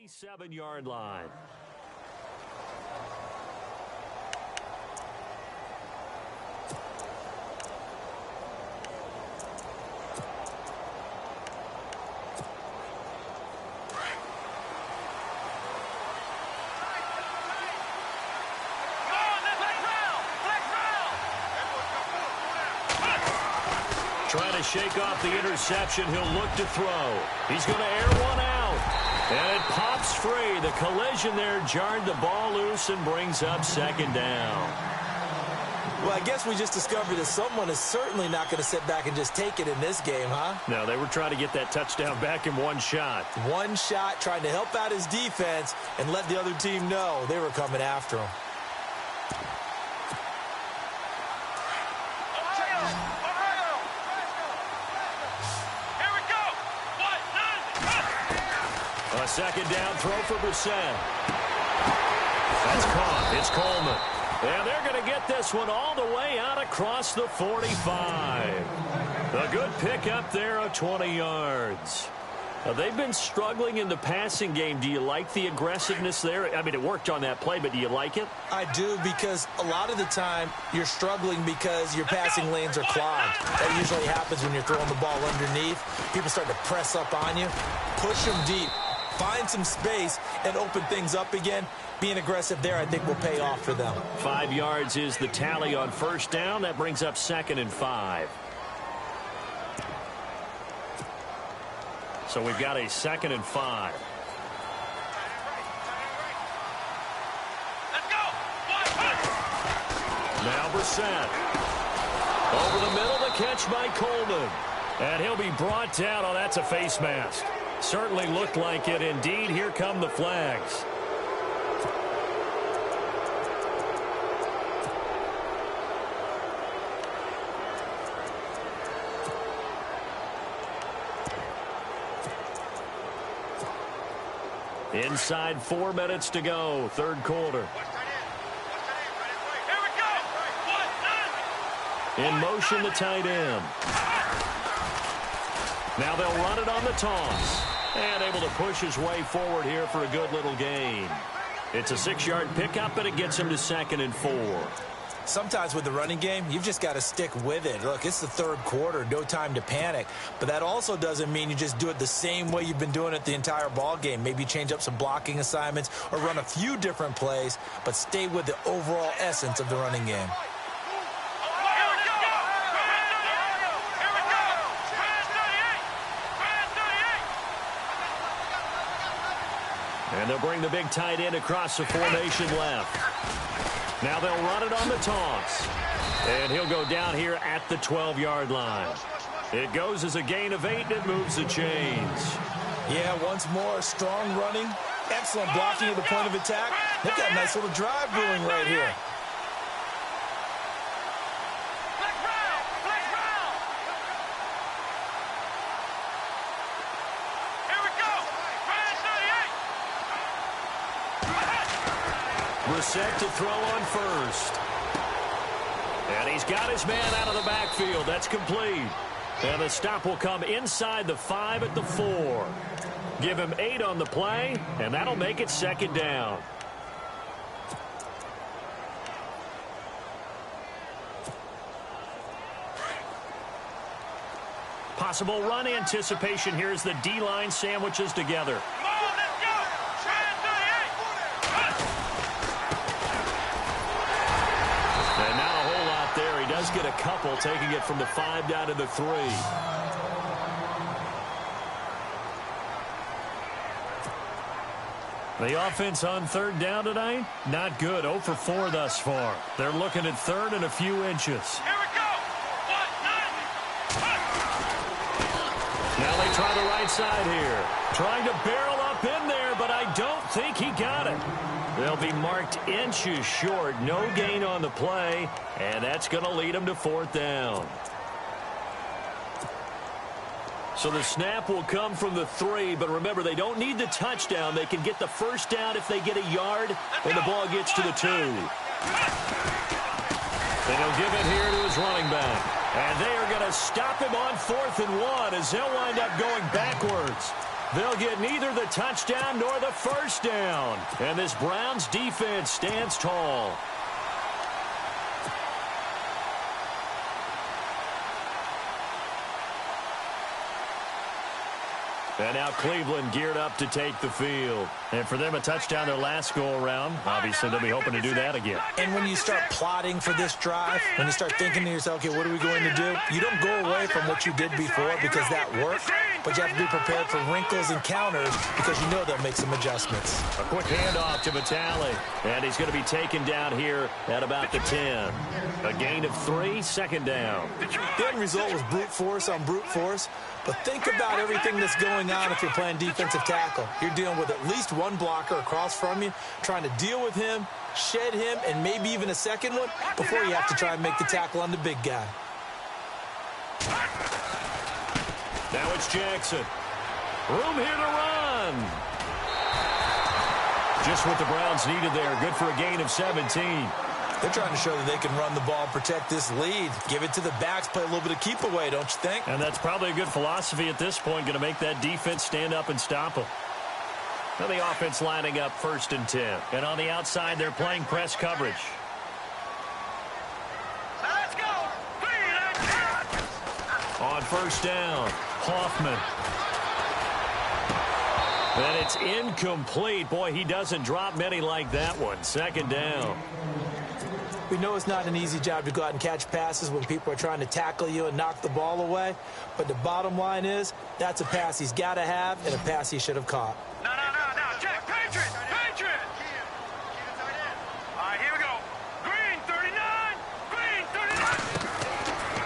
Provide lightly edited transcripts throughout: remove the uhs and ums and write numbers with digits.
27-yard line. Trying to shake off the interception. He'll look to throw. He's going to air one out. And it pops free. The collision there jarred the ball loose and brings up second down. Well, I guess we just discovered that someone is certainly not going to sit back and just take it in this game, huh? No, they were trying to get that touchdown back in one shot. One shot, trying to help out his defense and let the other team know they were coming after him. A second down throw for Brissett. That's caught. It's Coleman. And they're going to get this one all the way out across the 45. A good pickup there of 20 yards. They've been struggling in the passing game. Do you like the aggressiveness there? I mean, it worked on that play, but do you like it? I do, because a lot of the time you're struggling because your passing lanes are clogged. That usually happens when you're throwing the ball underneath. People start to press up on you. Push them deep. Find some space and open things up again. Being aggressive there, I think, will pay off for them. 5 yards is the tally on first down. That brings up 2nd and 5. So we've got a 2nd and 5. Let's go. Now Brissett. Over the middle, the catch by Coleman. And he'll be brought down. Oh, that's a face mask. Certainly looked like it. Indeed, here come the flags. Inside 4 minutes to go, third quarter. In motion, the tight end. Now they'll run it on the toss. And able to push his way forward here for a good little gain. It's a 6-yard pickup, and it gets him to 2nd and 4. Sometimes with the running game, you've just got to stick with it. Look, it's the third quarter, no time to panic. But that also doesn't mean you just do it the same way you've been doing it the entire ball game. Maybe change up some blocking assignments or run a few different plays, but stay with the overall essence of the running game. And they'll bring the big tight end across the formation left. Now they'll run it on the toss. And he'll go down here at the 12-yard line. It goes as a gain of 8, and it moves the chains. Yeah, once more, strong running, excellent blocking at the point of attack. They've got a nice little drive brewing right here. Brissett to throw on first. And he's got his man out of the backfield. That's complete. And the stop will come inside the 5 at the 4. Give him 8 on the play, and that'll make it 2nd down. Possible run anticipation here as the D-line sandwiches together. Get a couple, taking it from the 5 down to the 3. The offense on third down tonight, not good. 0 for 4 thus far. They're looking at third and a few inches. Here we go. Now they try the right side here. Trying to barrel up in there, but I don't think he got it. They'll be marked inches short. No gain on the play, and that's going to lead them to 4th down. So the snap will come from the 3, but remember, they don't need the touchdown. They can get the first down if they get a yard when the ball gets to the 2. And he'll give it here to his running back. And they are going to stop him on 4th and 1 as they'll wind up going backwards. They'll get neither the touchdown nor the first down. And this Browns defense stands tall. And now Cleveland geared up to take the field. And for them, a touchdown their last go-around. Obviously, they'll be hoping to do that again. And when you start plotting for this drive, when you start thinking to yourself, okay, what are we going to do? You don't go away from what you did before because that worked, but you have to be prepared for wrinkles and counters because you know they'll make some adjustments. A quick handoff to Vitale. And he's going to be taken down here at about the 10. A gain of 3, second down. The end result was brute force on brute force. But think about everything that's going on if you're playing defensive tackle. You're dealing with at least one blocker across from you, trying to deal with him, shed him, and maybe even a second one before you have to try and make the tackle on the big guy. Now it's Jackson. Room here to run. Just what the Browns needed there. Good for a gain of 17. They're trying to show that they can run the ball, protect this lead. Give it to the backs, play a little bit of keep away, don't you think? And that's probably a good philosophy at this point, going to make that defense stand up and stop them. Now the offense lining up 1st and 10. And on the outside, they're playing press coverage. Let's go. On 1st down, Hoffman. And it's incomplete. Boy, he doesn't drop many like that one. 2nd down. We know it's not an easy job to go out and catch passes when people are trying to tackle you and knock the ball away. But the bottom line is, that's a pass he's got to have and a pass he should have caught. No. Check. Patriot. All right, here we go. Green, 39.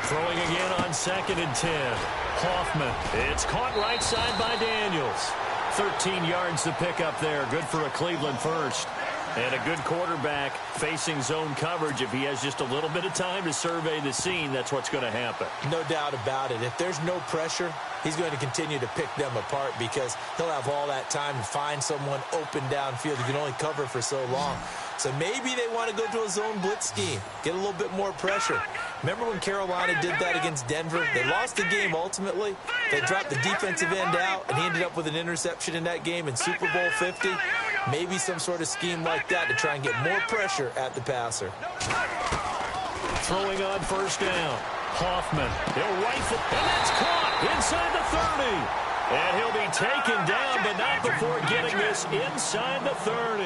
Throwing again on 2nd and 10. Hoffman. It's caught right side by Daniels. 13 yards to pick up there. Good for a Cleveland first. And a good quarterback facing zone coverage. If he has just a little bit of time to survey the scene, that's what's going to happen. No doubt about it. If there's no pressure, he's going to continue to pick them apart because he'll have all that time to find someone open downfield. You can only cover for so long. So maybe they want to go to a zone blitz scheme, get a little bit more pressure. Remember when Carolina did that against Denver? They lost the game ultimately. They dropped the defensive end out, and he ended up with an interception in that game in Super Bowl 50. Maybe some sort of scheme like that to try and get more pressure at the passer. Throwing on 1st down. Hoffman. He'll rifle, and that's caught inside the 30. And he'll be taken down, but not before getting this inside the 30.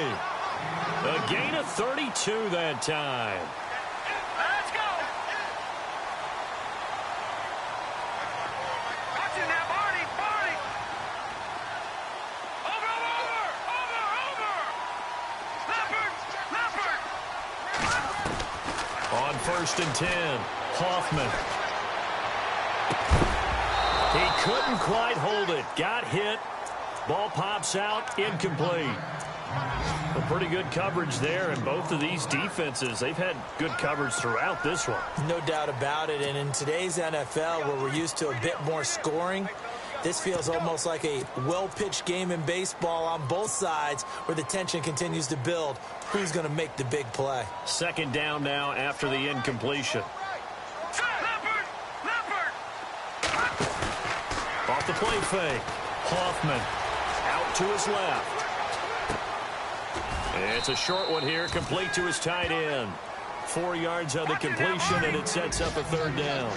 A gain of 32 that time. Let's go. Watching that, Barney. Over. On 1st and 10, Hoffman. He couldn't quite hold it. Got hit. Ball pops out. Incomplete. Well, pretty good coverage there, and both of these defenses, they've had good coverage throughout this one. No doubt about it, and in today's NFL, where we're used to a bit more scoring, this feels almost like a well-pitched game in baseball on both sides where the tension continues to build. Who's going to make the big play? 2nd down now after the incompletion. Off the play fake. Hoffman out to his left. It's a short one here, complete to his tight end. 4 yards on the completion, and it sets up a 3rd down.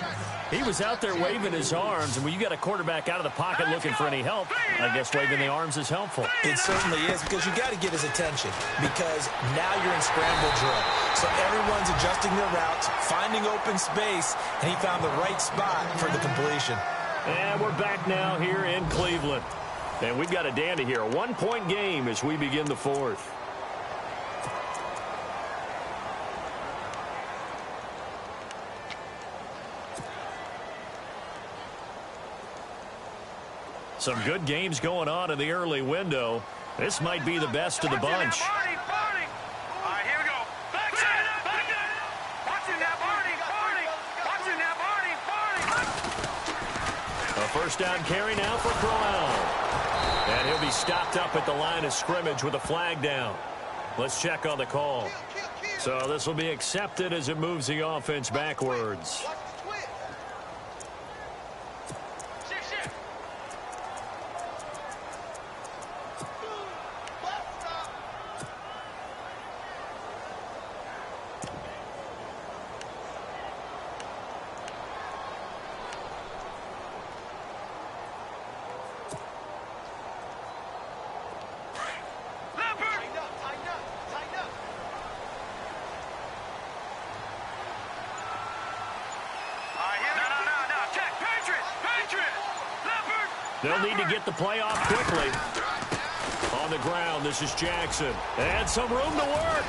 He was out there waving his arms, and when you got a quarterback out of the pocket looking for any help, I guess waving the arms is helpful. It certainly is, because you got to get his attention, because now you're in scramble drill. So everyone's adjusting their routes, finding open space, and he found the right spot for the completion. And we're back now here in Cleveland. And we've got a dandy here, a 1-point game as we begin the 4th. Some good games going on in the early window. This might be the best of the bunch. All right, here we go. Back it. Watching that, Barney. A 1st down carry now for Crowell. And he'll be stopped up at the line of scrimmage with a flag down. Let's check on the call. So this will be accepted as it moves the offense backwards. They'll need to get the play off quickly. On the ground, this is Jackson. And some room to work.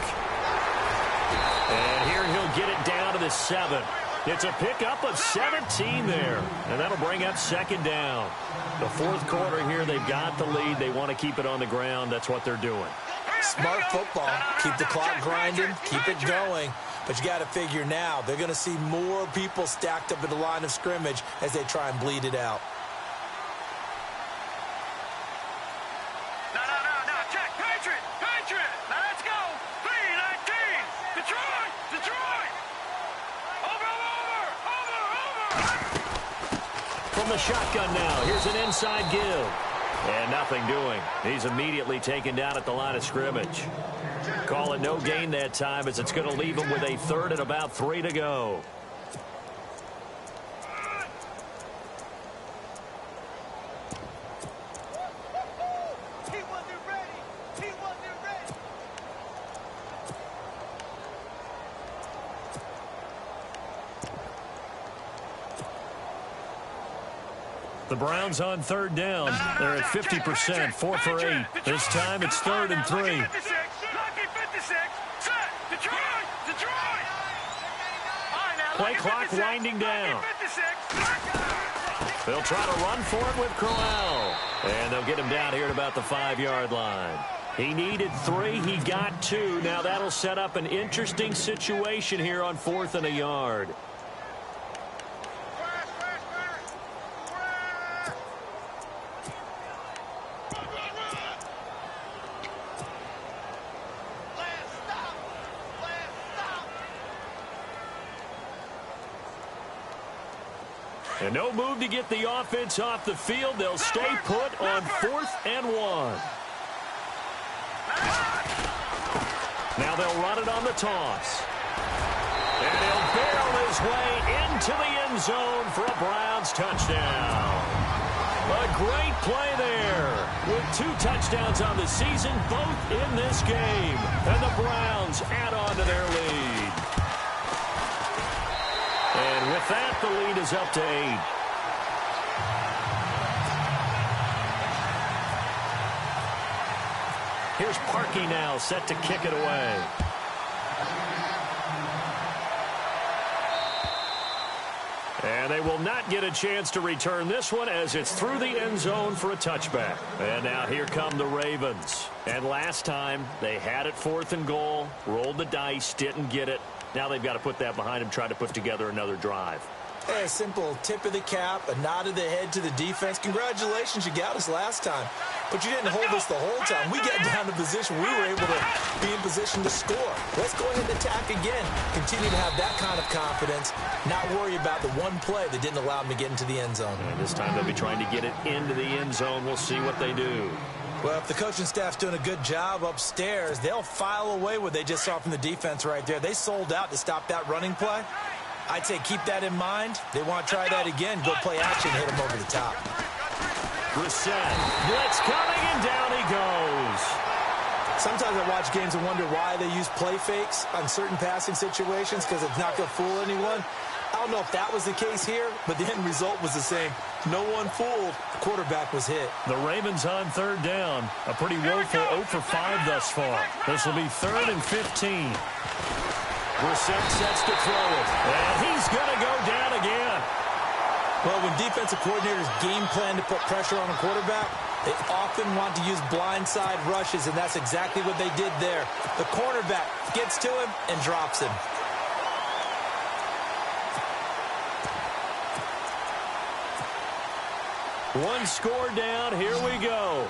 And here he'll get it down to the 7. It's a pickup of 17 there. And that'll bring up second down. The fourth quarter here, they've got the lead. They want to keep it on the ground. That's what they're doing. Smart football. Keep the clock grinding. Keep it going. But you got to figure now, they're going to see more people stacked up at the line of scrimmage as they try and bleed it out. No, check. Patriot. Now let's go. 3-19. Detroit. Over. From the shotgun now, here's an inside give. And nothing doing. He's immediately taken down at the line of scrimmage. Call it no gain that time as it's going to leave him with a third and about 3 to go. He wasn't ready. The Browns on third down. They're at 50%, 4 for 8. This time it's 3rd and 3. Lucky 56. Set. Detroit. Play clock winding down. They'll try to run for it with Crowell. And they'll get him down here at about the 5-yard line. He needed 3. He got 2. Now that'll set up an interesting situation here on 4th and a yard. And no move to get the offense off the field. They'll stay put on 4th and 1. Now they'll run it on the toss. And he'll barrel his way into the end zone for a Browns touchdown. A great play there with 2 touchdowns on the season, both in this game. And the Browns add on to their lead. And with that, the lead is up to 8. Here's Parkey now, set to kick it away. And they will not get a chance to return this one as it's through the end zone for a touchback. And now here come the Ravens. And last time, they had it 4th and goal, rolled the dice, didn't get it. Now they've got to put that behind them, try to put together another drive. Hey, a simple tip of the cap, a nod of the head to the defense. Congratulations, you got us last time. But you didn't hold us the whole time. We got down to position. We were able to be in position to score. Let's go ahead and attack again. Continue to have that kind of confidence. Not worry about the one play that didn't allow them to get into the end zone. And this time they'll be trying to get it into the end zone. We'll see what they do. Well, if the coaching staff's doing a good job upstairs, they'll file away what they just saw from the defense right there. They sold out to stop that running play. I'd say keep that in mind. They want to try that again. Go play action, hit them over the top. Brissett, blitz coming, and down he goes. Sometimes I watch games and wonder why they use play fakes on certain passing situations because it's not going to fool anyone. I don't know if that was the case here, but the end result was the same. No one fooled. The quarterback was hit. The Ravens on third down. A pretty woeful 0 for 5 thus far. This will be 3rd and 15. Brissett sets to throw it. And he's going to go down again. Well, when defensive coordinators game plan to put pressure on a quarterback, they often want to use blindside rushes, and that's exactly what they did there. The cornerback gets to him and drops him. One score down. Here we go.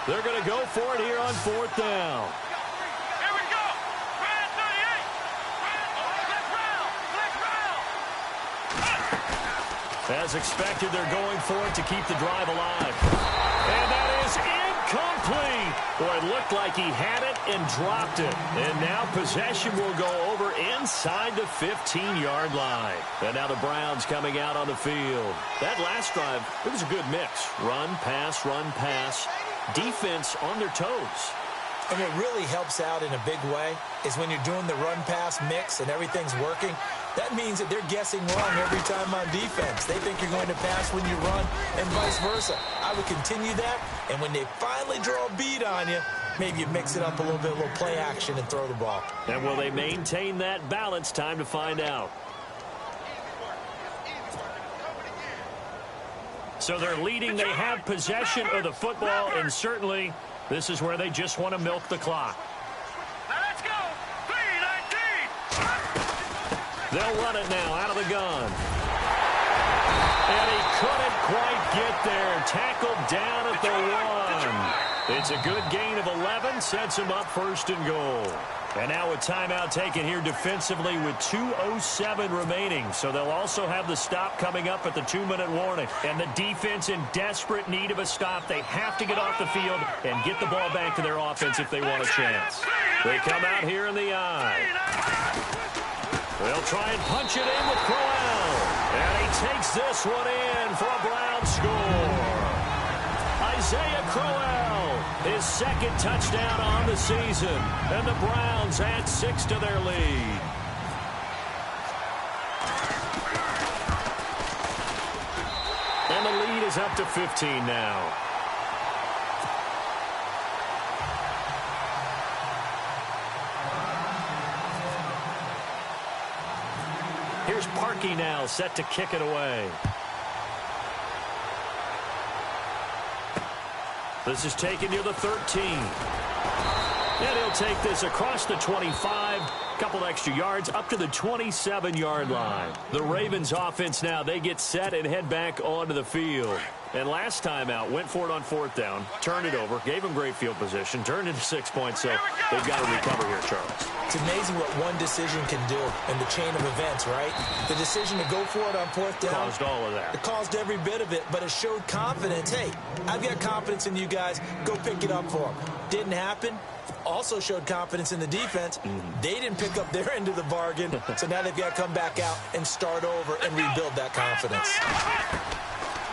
They're going to go for it here on 4th down. Here we go. Brand 38. Let's round. As expected, they're going for it to keep the drive alive. And that is incomplete. Boy, it looked like he had it and dropped it. And now possession will go over inside the 15-yard line. And now the Browns coming out on the field. That last drive, it was a good mix. Run, pass, defense on their toes. And what really helps out in a big way is when you're doing the run-pass mix and everything's working, That means that they're guessing wrong every time on defense. They think you're going to pass when you run and vice versa. I would continue that, and when they finally draw a bead on you, maybe you mix it up a little bit, a little play action, and throw the ball. And will they maintain that balance? Time to find out. So they're leading. They have possession of the football, and certainly this is where they just want to milk the clock. Now let's go. 3-19. They'll run it now out of the gun. And he couldn't quite get there. Tackled down at the 1. It's a good gain of 11. Sets him up first and goal. And now a timeout taken here defensively with 2:07 remaining. So they'll also have the stop coming up at the 2-minute warning. And the defense in desperate need of a stop. They have to get off the field and get the ball back to their offense if they want a chance. They come out here in the eye. They'll try and punch it in with Crowell. And he takes this one in for a Brown score. Isaiah Crowell, his second touchdown on the season. And the Browns add 6 to their lead. And the lead is up to 15 now. Here's Parkey now, set to kick it away. This is taken near the 13. And he'll take this across the 25. Couple extra yards up to the 27-yard line. The Ravens offense now, they get set and head back onto the field. And last time out, went for it on 4th down, turned it over, gave them great field position, turned into 6 points, so they've got to recover here, Charles. It's amazing what one decision can do in the chain of events, right? The decision to go for it on 4th down. Caused all of that. It caused every bit of it, but it showed confidence. Hey, I've got confidence in you guys. Go pick it up for them. Didn't happen. Also showed confidence in the defense. They didn't pick up their end of the bargain, so now they've got to come back out and start over and rebuild that confidence.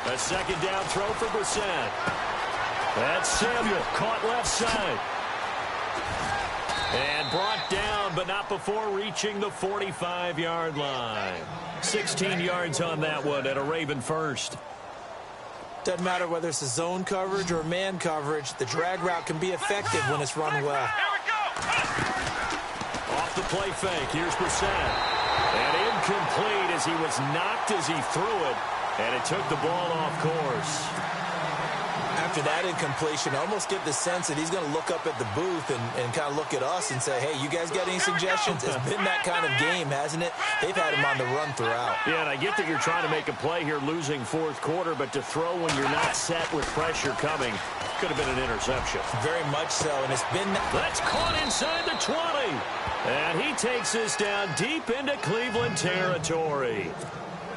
A second down throw for Brissett. That's Samuel, caught left side. And brought down, but not before reaching the 45-yard line. 16 yards on that one at a Raven first. Doesn't matter whether it's a zone coverage or man coverage, the drag route can be effective when it's run well. Off the play fake, here's Brissett. And incomplete as he was knocked as he threw it, and it took the ball off course. After that incompletion, I almost get the sense that he's going to look up at the booth and kind of look at us and say, hey, you guys got any suggestions? It's been that kind of game, hasn't it? They've had him on the run throughout. Yeah, and I get that you're trying to make a play here losing 4th quarter, but to throw when you're not set with pressure coming could have been an interception. Very much so, and it's been... That's caught inside the 20. And he takes this down deep into Cleveland territory.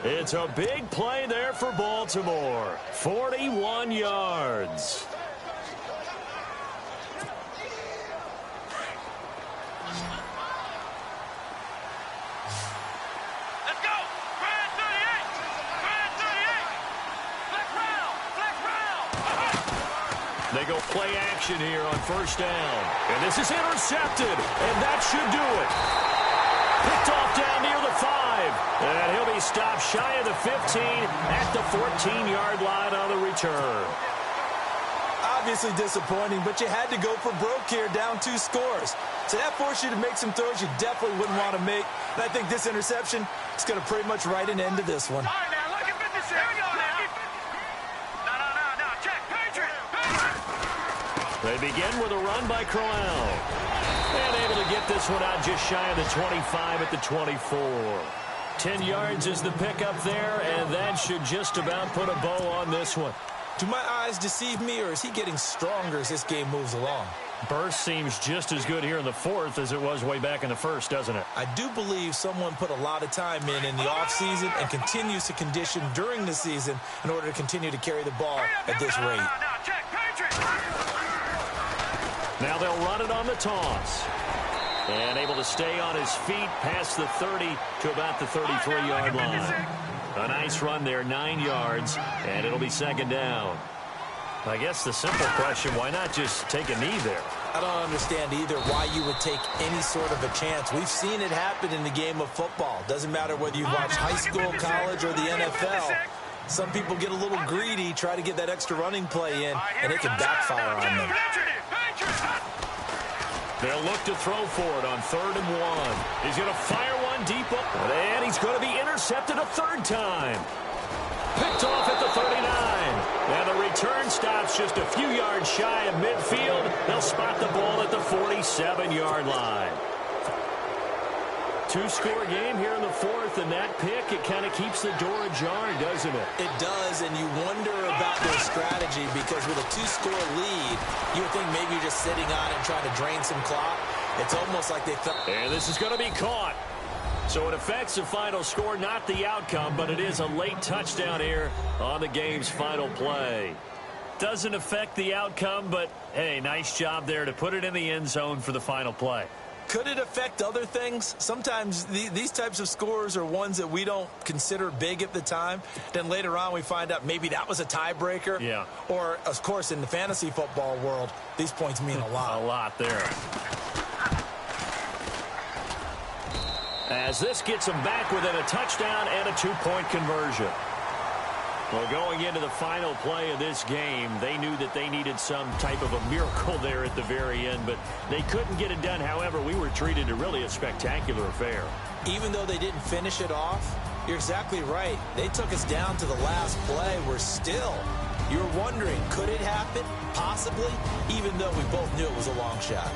It's a big play there for Baltimore. 41 yards. Let's go. Grand 38. Grand 38. Flex round. They go play action here on 1st down. And this is intercepted. And that should do it. Picked off down near the 5. And he'll be stopped shy of the 15 at the 14-yard line on the return. Obviously disappointing, but you had to go for broke here, down 2 scores. So that forced you to make some throws you definitely wouldn't want to make. And I think this interception is going to pretty much write an end to this one. All right, now, look at 56. Here we go now. No. Check. Patriot. They begin with a run by Crowell. And able to get this one out just shy of the 25 at the 24. 10 yards is the pickup there, and that should just about put a bow on this one. Do my eyes deceive me, or is he getting stronger as this game moves along? Burst seems just as good here in the 4th as it was way back in the 1st, doesn't it? I do believe someone put a lot of time in the offseason and continues to condition during the season in order to continue to carry the ball at this rate. Now, check. Patriot. Now they'll run it on the toss. And able to stay on his feet past the 30 to about the 33-yard line. A nice run there, 9 yards, and it'll be 2nd down. I guess the simple question, why not just take a knee there? I don't understand either why you would take any sort of a chance. We've seen it happen in the game of football. Doesn't matter whether you watch high school, college, or the NFL. Some people get a little greedy, try to get that extra running play in, and it can backfire on them. They'll look to throw for it on 3rd and 1. He's going to fire one deep up, and he's going to be intercepted a third time. Picked off at the 39. And the return stops just a few yards shy of midfield. They'll spot the ball at the 47-yard line. 2-score game here in the 4th, and that pick, it kind of keeps the door ajar, doesn't it? It does, and you wonder about their strategy because with a 2-score lead, you would think maybe you're just sitting on it trying to drain some clock. It's almost like they thought. And this is going to be caught. So it affects the final score, not the outcome, but it is a late touchdown here on the game's final play. Doesn't affect the outcome, but, hey, nice job there to put it in the end zone for the final play. Could it affect other things? Sometimes these types of scores are ones that we don't consider big at the time. Then later on we find out maybe that was a tiebreaker. Yeah. Or, of course, in the fantasy football world, these points mean a lot. A lot there. As this gets them back within a touchdown and a 2-point conversion. Well, going into the final play of this game, they knew that they needed some type of a miracle there at the very end, but they couldn't get it done. However, we were treated to really a spectacular affair. Even though they didn't finish it off, you're exactly right. They took us down to the last play. We're still, you're wondering, could it happen? Possibly, even though we both knew it was a long shot.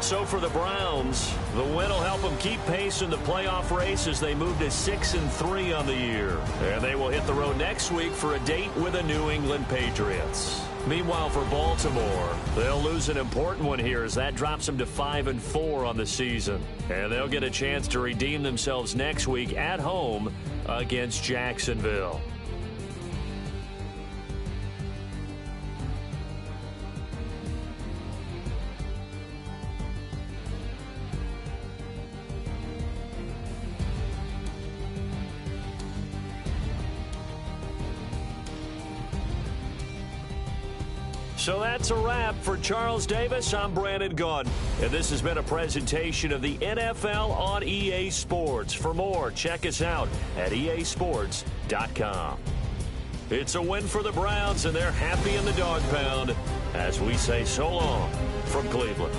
So for the Browns, the win will help them keep pace in the playoff race as they move to 6-3 on the year. And they will hit the road next week for a date with the New England Patriots. Meanwhile, for Baltimore, they'll lose an important one here as that drops them to 5-4 on the season. And they'll get a chance to redeem themselves next week at home against Jacksonville. So that's a wrap. For Charles Davis, I'm Brandon Gunn. And this has been a presentation of the NFL on EA Sports. For more, check us out at easports.com. It's a win for the Browns, and they're happy in the dog pound as we say so long from Cleveland.